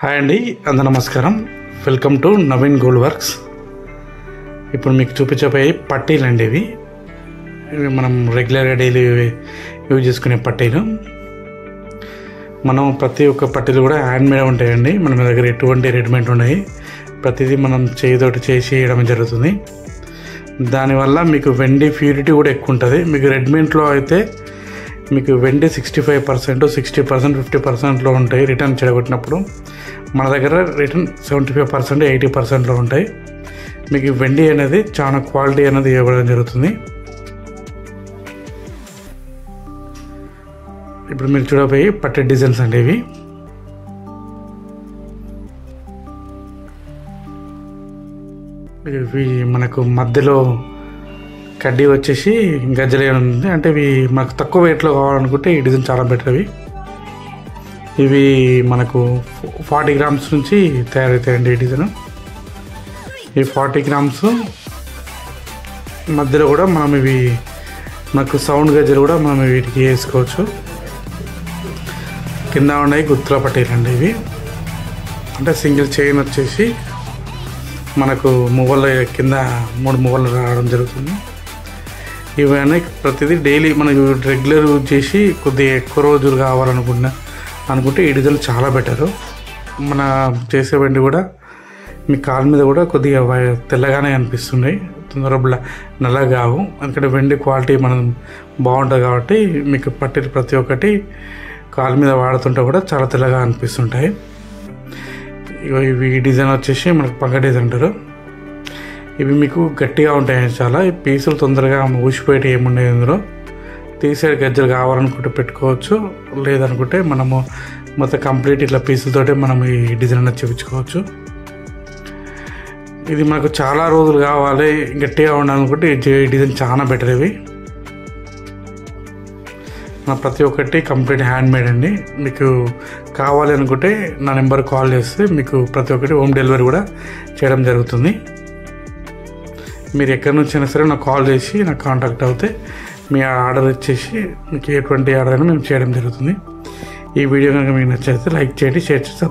Hi అండి, అందరూ నమస్కారం. Welcome to Naveen gold works. ఇప్పుడు మీకు చూపించబోయే పట్టీలు అండి. ఇవి మనం రెగ్యులర్గా డైలీ యూజ్ చేసుకునే పట్టీలు. మనం ప్రతి ఒక్క పట్టీలు కూడా హ్యాండ్మేడ్ ఉంటాయండి. మన దగ్గర ఎటువంటి రెడీమేడ్ ఉన్నాయి. ప్రతిదీ మనం చేతితోటి చేసి వేయడం జరుగుతుంది. దానివల్ల మీకు వెండి ప్యూరిటీ కూడా ఎక్కువ ఉంటుంది. మీకు రెడీమేడ్లో అయితే మీకు వెండి 65%, 60%, 50%లో ఉంటాయి. రిటర్న్ చెడగొట్టినప్పుడు మన దగ్గర రిటర్న్ 75%, 80%లో ఉంటాయి. మీకు వెండి అనేది చాలా క్వాలిటీ అనేది ఇవ్వడం జరుగుతుంది. ఇప్పుడు మీరు చూడబోయి పట్టే డిజైన్స్ అండి. ఇవి మనకు మధ్యలో కడ్డీ వచ్చేసి గజ్జలే ఉంది. అంటే ఇవి మనకు తక్కువ వెయిట్లో కావాలనుకుంటే ఈ డిజైన్ చాలా బెటర్. ఇవి మనకు 40 గ్రామ్స్ నుంచి తయారవుతాయండి. ఈ డిజైన్ ఈ 40 గ్రామ్స్ మధ్యలో కూడా మనం ఇవి మనకు సౌండ్ గజ్జలు కూడా మనం వీటికి వేసుకోవచ్చు. కింద ఉన్నాయి గుత్తుల పట్టీలండి. ఇవి అంటే సింగిల్ చైన్ వచ్చేసి మనకు మువ్వల కింద 3 మువ్వలు రావడం జరుగుతుంది. ఇవన్నీ ప్రతిదీ డైలీ మనకు రెగ్యులర్ యూజ్ చేసి కొద్దిగా ఎక్కువ రోజులు కావాలనుకుంటే ఈ డిజైన్ చాలా బెటరు. మన చేసే వెండి కూడా మీ కాలు మీద కూడా కొద్దిగా తెల్లగానే అనిపిస్తున్నాయి. తొందరగా నల్లగా కావు. ఎందుకంటే వెండి క్వాలిటీ మనం బాగుంటుంది కాబట్టి మీకు పట్టీలు ప్రతి ఒక్కటి కాలు మీద వాడుతుంటే కూడా చాలా తెల్లగా అనిపిస్తుంటాయి. ఇవి డిజైన్ వచ్చేసి మనకు పగ్గ డిజైన్ అంటారు. ఇవి మీకు గట్టిగా ఉంటాయి చాలా. ఈ పీసులు తొందరగా ఊసిపోయేటి ఏముండవు. ఇందులో తీసే గజ్జలు కావాలనుకుంటే పెట్టుకోవచ్చు. లేదనుకుంటే మనము మొత్తం కంప్లీట్ ఇట్లా పీసులతోటి మనం ఈ డిజైన్ అనేది చూపించుకోవచ్చు. ఇది మనకు చాలా రోజులు కావాలి, గట్టిగా ఉండాలనుకుంటే ఈ డిజైన్ చాలా బెటర్. ఇవి ప్రతి ఒక్కటి కంప్లీట్ హ్యాండ్ మేడ్ అండి. మీకు కావాలి అనుకుంటే నా నెంబర్ కాల్ చేస్తే మీకు ప్రతి ఒక్కటి హోమ్ డెలివరీ కూడా చేయడం జరుగుతుంది. మీరు ఎక్కడి నుంచి అయినా సరే నాకు కాల్ చేసి నాకు కాంటాక్ట్ అవుతే మీ ఆర్డర్ ఇచ్చేసి మీకు ఎటువంటి ఆర్డర్ అయినా మేము చేయడం జరుగుతుంది. ఈ వీడియో కనుక మీకు నచ్చితే లైక్ చేయండి, షేర్ చేసి